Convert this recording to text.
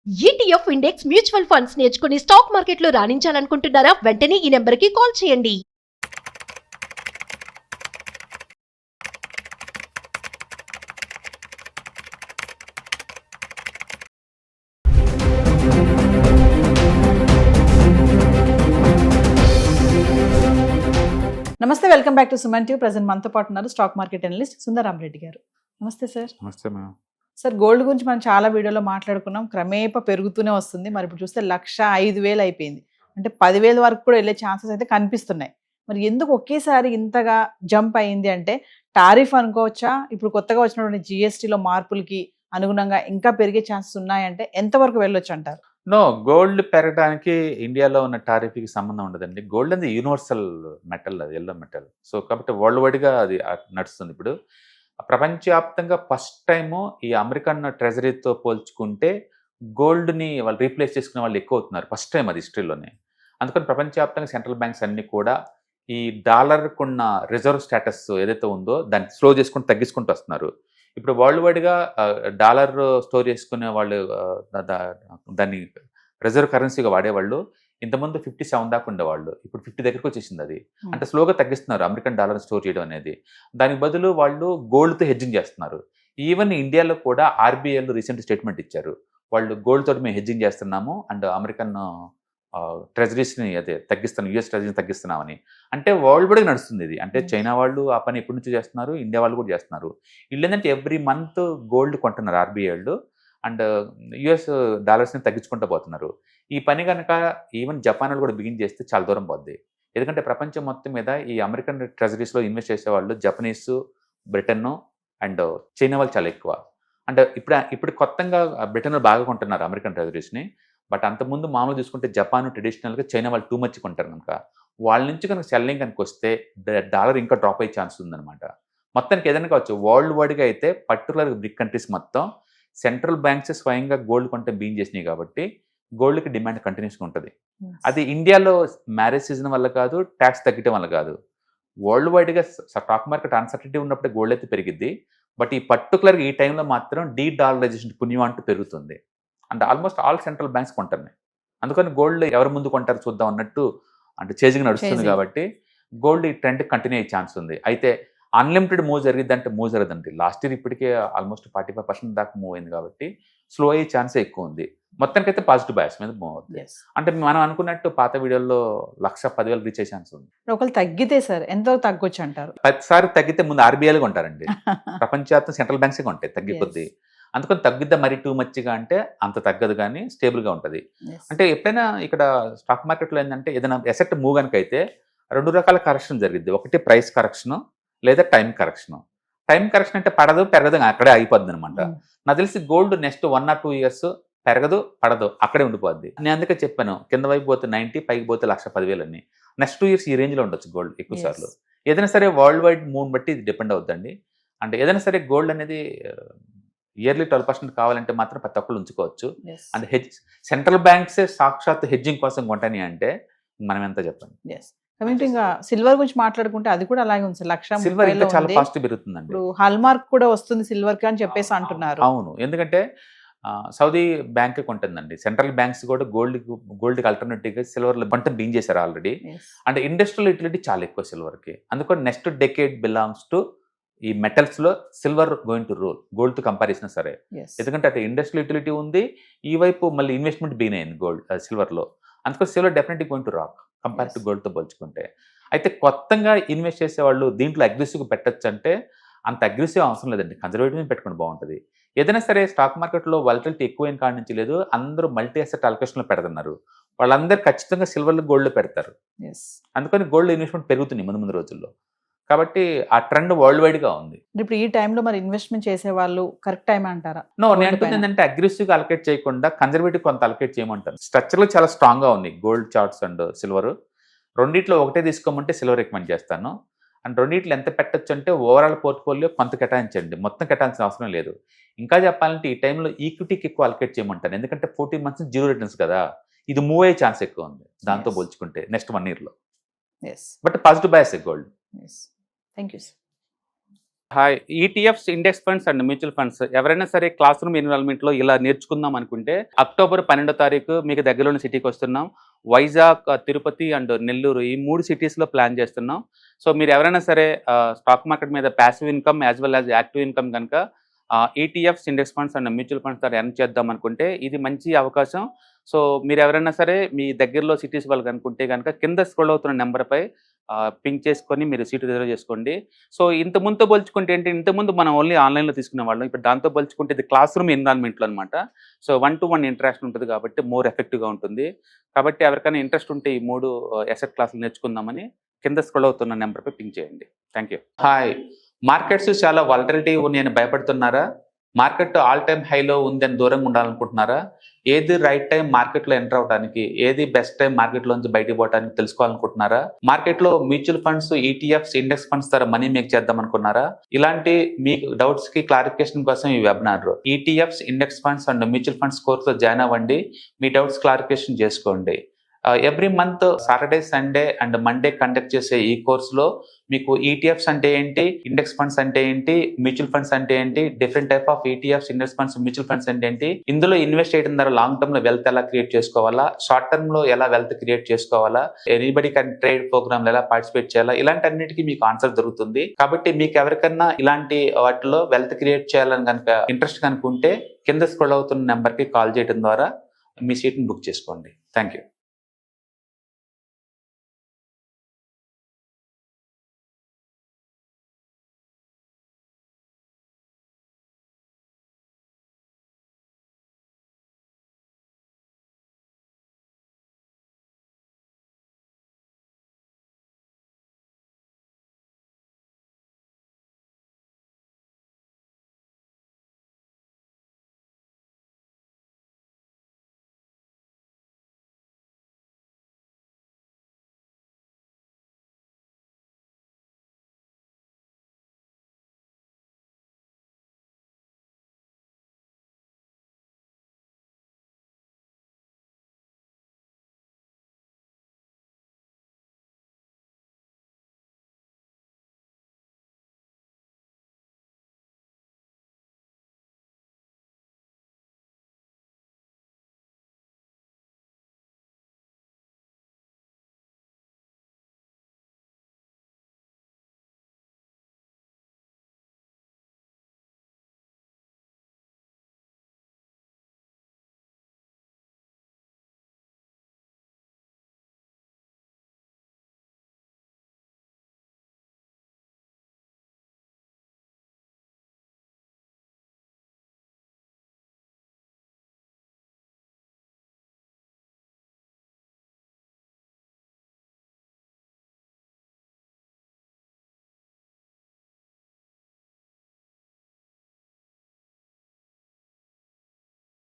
ETF index mutual funds నేర్చుకుని stock మార్కెట్లో రాణించాలనుకుంటున్నారా? వెంటనే ఈ నెంబర్కి కాల్ చేయండి. నమస్తే, welcome back to Suman TV. Present మనతో పాటు ఉన్నారు స్టాక్ మార్కెట్ అనలిస్ట్ సుందరామరెడ్డి గారు. నమస్తే సార్. నమస్తే మ్యామ్. సార్, గోల్డ్ గురించి మనం చాలా వీడియోలో మాట్లాడుకున్నాం. క్రమేపా పెరుగుతూనే వస్తుంది. మరి ఇప్పుడు చూస్తే 1,05,000 అయిపోయింది. అంటే 10,000 వరకు కూడా వెళ్ళే ఛాన్సెస్ అయితే కనిపిస్తున్నాయి. మరి ఎందుకు ఒకేసారి ఇంతగా జంప్ అయింది అంటే టారిఫ్ అనుకోవచ్చా? ఇప్పుడు కొత్తగా వచ్చినటువంటి జిఎస్టీలో మార్పులకి అనుగుణంగా ఇంకా పెరిగే ఛాన్సెస్ ఉన్నాయంటే ఎంతవరకు వెళ్ళొచ్చు అంటారు? నో, గోల్డ్ పెరగడానికి ఇండియాలో ఉన్న టారిఫ్కి సంబంధం ఉండదండి. గోల్డ్ అనేది యూనివర్సల్ మెటల్, అది ఎల్లో మెటల్. సో కాబట్టి వరల్డ్ వైడ్గా అది నడుస్తుంది. ఇప్పుడు ప్రపంచవ్యాప్తంగా ఫస్ట్ టైము ఈ అమెరికన్ ట్రెజరీతో పోల్చుకుంటే గోల్డ్ని వాళ్ళు రీప్లేస్ చేసుకునే వాళ్ళు ఎక్కువ అవుతున్నారు. ఫస్ట్ టైం అది హిస్టరీలోనే. అందుకని ప్రపంచవ్యాప్తంగా సెంట్రల్ బ్యాంక్స్ అన్నీ కూడా ఈ డాలర్కున్న రిజర్వ్ స్టేటస్ ఏదైతే ఉందో దాన్ని స్లో చేసుకుంటూ తగ్గించుకుంటూ వస్తున్నారు. ఇప్పుడు వరల్డ్ వైడ్గా డాలర్ స్టోర్ చేసుకునే వాళ్ళు దాన్ని రిజర్వ్ కరెన్సీగా వాడేవాళ్ళు ఇంతకుముందు 57 దాకా ఉండేవాళ్ళు. ఇప్పుడు 50 దగ్గరకు వచ్చేసింది అది. అంటే స్లోగా తగ్గిస్తున్నారు అమెరికన్ డాలర్ స్టోర్ చేయడం అనేది. దానికి బదులు వాళ్ళు గోల్డ్తో హెడ్జింగ్ చేస్తున్నారు. ఈవెన్ ఇండియాలో కూడా ఆర్బీఐలో రీసెంట్ స్టేట్మెంట్ ఇచ్చారు. వాళ్ళు గోల్డ్ తోటి మేము హెడ్జింగ్ చేస్తున్నాము అండ్ అమెరికన్ ట్రెజరీస్ని అదే తగ్గిస్తున్నాం, యూఎస్ ట్రెజరీని తగ్గిస్తున్నామని. అంటే వరల్డ్ వైడ్గా నడుస్తుంది ఇది. అంటే చైనా వాళ్ళు ఆ పని ఎప్పటి నుంచో చేస్తున్నారు, ఇండియా వాళ్ళు కూడా చేస్తున్నారు. వీళ్ళు ఏంటంటే ఎవ్రీ మంత్ గోల్డ్ కొంటున్నారు ఆర్బీఐ వాళ్ళు అండ్ యుఎస్ డాలర్స్ని తగ్గించుకుంటూ పోతున్నారు. ఈ పని కనుక ఈవెన్ జపాన్ వాళ్ళు కూడా బిగిన్ చేస్తే చాలా దూరం పోద్ది. ఎందుకంటే ప్రపంచం మొత్తం మీద ఈ అమెరికన్ ట్రెజరీస్లో ఇన్వెస్ట్ చేసేవాళ్ళు జపనీస్, బ్రిటన్ అండ్ చైనా వాళ్ళు చాలా ఎక్కువ. అంటే ఇప్పుడు కొత్తగా బ్రిటన్ బాగా కొంటున్నారు అమెరికన్ ట్రెజరీస్ని. బట్ అంతకుముందు మామూలు చూసుకుంటే జపాన్ ట్రెడిషనల్గా చైనా వాళ్ళు టూ మచ్ కొంటారు కనుక వాళ్ళ నుంచి కనుక సెల్లింగ్ కనుక వస్తే డాలర్ ఇంకా డ్రాప్ అయ్యే ఛాన్స్ ఉందన్నమాట. మొత్తానికి ఏదైనా కావచ్చు వరల్డ్ వైడ్గా అయితే పర్టికులర్ బ్రిక్ కంట్రీస్ మొత్తం సెంట్రల్ బ్యాంక్స్ స్వయంగా గోల్డ్ కొంటే బీన్ చేసినాయి కాబట్టి గోల్డ్కి డిమాండ్ కంటిన్యూస్గా ఉంటుంది. అది ఇండియాలో మ్యారేజ్ సీజన్ వల్ల కాదు, ట్యాక్స్ తగ్గడం వల్ల కాదు. వరల్డ్ వైడ్గా స్టాక్ మార్కెట్ అన్సర్టనిటీ ఉన్నప్పుడే గోల్డ్ అయితే పెరిగిద్ది. బట్ ఈ పర్టికులర్గా ఈ టైంలో మాత్రం డీడాలరైజేషన్ పుణ్యం అంటూ పెరుగుతుంది. అంటే ఆల్మోస్ట్ ఆల్ సెంట్రల్ బ్యాంక్స్ కొంటున్నాయి. అందుకని గోల్డ్ ఎవరు ముందు కొంటారు చూద్దాం అన్నట్టు అంటే చేజింగ్ నడుస్తుంది కాబట్టి గోల్డ్ ఈ ట్రెండ్ కంటిన్యూ అయ్యే ఛాన్స్ ఉంది. అయితే అన్లిమిటెడ్ మూవ్ జరిగిద్ది అంటే మూవ్ జరగదండి. లాస్ట్ ఇయర్ ఇప్పటికే ఆల్మోస్ట్ 45% దాకా మూవ్ అయింది కాబట్టి స్లో అయ్యే ఛాన్సే ఎక్కువ ఉంది. మొత్తానికైతే పాజిటివ్ బయాస్ మీద మూవ్ అవుతుంది. అంటే మనం అనుకున్నట్టు పాత వీడియోలో 1,10,000 రీచ్ అయ్యే ఛాన్స్ ఉంది. ఒకవేళ తగ్గితే సార్ ఎంత తగ్గొచ్చు అంటారు? 10 సార్లు తగ్గితే ముందు ఆర్బీఐలు కొంటారండి. ప్రపంచవ్యాప్తం సెంట్రల్ బ్యాంక్సే కొంటాయి తగ్గి కొద్దీ. అందుకని తగ్గిద్దా మరీ టూ మచ్గా అంటే అంత తగ్గదు కానీ స్టేబుల్గా ఉంటుంది. అంటే ఎప్పుడైనా ఇక్కడ స్టాక్ మార్కెట్లో ఏంటంటే ఏదైనా ఎసెట్ మూవ్ కనుక అయితే 2 రకాల కరెక్షన్ జరిగింది. ఒకటి ప్రైస్ కరెక్షను లేదా టైం కరెక్షను. టైం కరెక్షన్ అంటే పడదు పెరగదు అక్కడే అయిపోద్ది అనమాట. నాకు తెలిసి గోల్డ్ నెక్స్ట్ 1 or 2 years పెరగదు పడదు అక్కడే ఉండిపోద్ది. నేను అందుకే చెప్పాను కింద వైపు పోతే 90, పైకి పోతే 1,10,000 అని. నెక్స్ట్ 2 years ఈ రేంజ్లో ఉండొచ్చు గోల్డ్ ఎక్కువ సార్లు. ఏదైనా సరే వరల్డ్ వైడ్ మూవ్ బట్టి ఇది డిపెండ్ అవుతుందండి. అంటే ఏదైనా సరే గోల్డ్ అనేది ఇయర్లీ 12% కావాలంటే మాత్రం ప్రతి ఒక్కళ్ళు ఉంచుకోవచ్చు. అండ్ సెంట్రల్ బ్యాంక్సే సాక్షాత్ హెడ్జింగ్ కోసం కొంటాని అంటే మనం ఎంత చెప్పండి. ఇంకా సిల్వర్ గురించి మాట్లాడుకుంటే అది కూడా అలాగే ఉంది. సిల్వర్ ఇంకా చాలా ఫాస్ట్ పెరుగుతుందండి. హాల్ మార్క్ కూడా వస్తుంది సిల్వర్ కి అని చెప్పేసి అంటున్నారు. అవును, ఎందుకంటే సౌదీ బ్యాంక్ కొంటుందండి. సెంట్రల్ బ్యాంక్స్ కూడా గోల్డ్కి ఆల్టర్నేటివ్గా సిల్వర్లో కొంట బీన్ చేశారు ఆల్రెడీ. అంటే ఇండస్ట్రియల్ యూటిలిటీ చాలా ఎక్కువ సిల్వర్కి. అందుకని నెక్స్ట్ డెకేడ్ బిలాంగ్స్ టు ఈ మెటల్స్లో సిల్వర్ గోయింగ్ టు రోల్ గోల్డ్తో కంపేర్ చేసినా సరే. ఎందుకంటే అటు ఇండస్ట్రియల్ యూటిలిటీ ఉంది, ఈ వైపు మళ్ళీ ఇన్వెస్ట్మెంట్ బీన్ అయింది గోల్డ్ సిల్వర్లో. అందుకని silver definitely going to rock compare to గోల్డ్తో పోల్చుకుంటే. అయితే కొత్తగా ఇన్వెస్ట్ చేసేవాళ్ళు దీంట్లో అగ్రెసివ్గా పెట్టచ్చు అంటే అంత అగ్రెసివ్ అవసరం లేదండి, కన్జర్వేటివ్ పెట్టుకుని బాగుంటుంది. ఏదైనా సరే స్టాక్ మార్కెట్లో వాలటిలిటీ ఎక్కువైన కాడి నుంచి లేదు, అందరూ మల్టీ అసెట్ అలొకేషన్లో పెడుతున్నారు. వాళ్ళందరూ ఖచ్చితంగా సిల్వర్లో గోల్డ్లో పెడతారు. అందుకని గోల్డ్ ఇన్వెస్ట్మెంట్ పెరుగుతుంది ముందు రోజుల్లో. కాబట్టి ఆ ట్రెండ్ వరల్డ్ వైడ్గా ఉంది. ఇప్పుడు ఈ టైంలో మరి ఇన్వెస్ట్మెంట్ చేసే వాళ్ళు కరెక్ట్ టైం అంటారా? నో, నేను అనుకుంది ఏంటంటే అగ్రెసివ్గా అలొకేట్ చేయకుండా కన్జర్వేటివ్ కొంత అలొకేట్ చేయమంటాను. స్ట్రక్చర్లో చాలా స్ట్రాంగ్గా ఉంది గోల్డ్ చార్ట్స్ అండ్ సిల్వర్. రెండిట్లో ఒకటే తీసుకోమంటే సిల్వర్ రికమెండ్ చేస్తాను. అండ్ రెండిట్లో ఎంత పెట్టచ్చు అంటే ఓవరాల్ పోర్ట్ఫోలియో కొంత కేటాయించండి, మొత్తం కేటాయించిన అవసరం లేదు. ఇంకా చెప్పాలంటే ఈ టైంలో ఈక్విటీకి ఎక్కువ అలొకేట్ చేయమంటాను. ఎందుకంటే 14 months జీరో రిటర్న్స్ కదా, ఇది మూవ్ అయ్యే ఛాన్స్ ఎక్కువ ఉంది దాంతో పోల్చుకుంటే నెక్స్ట్ 1 yearలో. But positive bias gold. Thank you, sir. Hi, ETFs, index funds and mutual funds ఎవరైనా సరే క్లాస్ రూమ్ ఎన్విరాన్మెంట్లో ఇలా నేర్చుకుందాం అనుకుంటే అక్టోబర్ 12వ తారీఖు మీకు దగ్గరలోని సిటీకి వస్తున్నాం. వైజాగ్, తిరుపతి అండ్ నెల్లూరు ఈ 3 సిటీస్లో ప్లాన్ చేస్తున్నాం. సో మీరు ఎవరైనా సరే స్టాక్ మార్కెట్ మీద passive income as well as active income కనుక ETFs, index funds and mutual funds ద్వారా ఎర్న్ చేద్దాం అనుకుంటే ఇది మంచి అవకాశం. సో మీరు ఎవరైనా సరే మీ దగ్గరలో సిటీస్ వాళ్ళకి అనుకుంటే కనుక కింద స్క్రోల్ అవుతున్న నెంబర్పై పింక్ చేసుకొని మీరు సీటు రిజర్వ్ చేసుకోండి. సో ఇంతకుముందుతో పోల్చుకుంటే ఏంటి, ఇంతకుముందు మనం ఓన్లీ ఆన్లైన్లో తీసుకునే వాళ్ళం. ఇప్పుడు దాంతో పోల్చుకుంటే ఇది క్లాస్ రూమ్ ఎన్విరాన్మెంట్లో అనమాట. సో 1-to-1 ఇంటరాక్షన్ ఉంటుంది కాబట్టి మోర్ ఎఫెక్టివ్గా ఉంటుంది. కాబట్టి ఎవరికైనా ఇంట్రెస్ట్ ఉంటే ఈ 3 అసెట్ క్లాసులు నేర్చుకుందామని కింద స్క్రోల్ అవుతున్న నెంబర్పై పింక్ చేయండి. Thank you. హాయ్, మార్కెట్స్ చాలా వాలటిలిటీ ఉన్నాయని భయపడుతున్నారా? మార్కెట్ ఆల్ టైమ్ హైలో ఉందని దూరంగా ఉండాలనుకుంటున్నారా? ఏది రైట్ టైం మార్కెట్లో ఎంటర్ అవడానికి, ఏది బెస్ట్ టైం మార్కెట్లోంచి బయటకు పోవడానికి తెలుసుకోవాలనుకుంటున్నారా? మార్కెట్లో mutual funds, ETFs, index funds ద్వారా మనీ మేక్ చేద్దాం అనుకున్నారా? ఇలాంటి మీ డౌట్స్ కి క్లారిఫికేషన్ కోసం ఈ webinar ETFs, index funds and mutual funds కోర్సులో జాయిన్ అవ్వండి. మీ డౌట్స్ క్లారిఫికేషన్ చేసుకోండి. Every month Saturday, Sunday and Monday conduct చేసే ఈ కోర్సులో మీకు ఈటీఎఫ్స్ అంటే ఏంటి, ఇండెక్స్ ఫండ్స్ అంటే ఏంటి, మ్యూచువల్ ఫండ్స్ అంటే ఏంటి, different type of ETFs, index funds, mutual funds అంటే ఏంటి, ఇందులో ఇన్వెస్ట్ చేయడం ద్వారా లాంగ్ టర్మ్ లో వెల్త్ ఎలా క్రియేట్ చేసుకోవాలా, షార్ట్ టర్మ్ లో ఎలా వెల్త్ క్రియేట్ చేసుకోవాలా, ఎనీబడి కెన్ ట్రేడ్ ప్రోగ్రామ్ ఎలా పార్టిసిపేట్ చేయాలా, ఇలాంటి అన్నిటికీ మీకు ఆన్సర్ దొరుకుతుంది. కాబట్టి మీకు ఎవరికన్నా ఇలాంటి వాటిలో వెల్త్ క్రియేట్ చేయాలని కనుక ఇంట్రెస్ట్ కనుకుంటే కింద స్క్రోల్ అవుతున్న నెంబర్ కి కాల్ చేయడం ద్వారా మీ సీట్ని బుక్ చేసుకోండి. Thank you.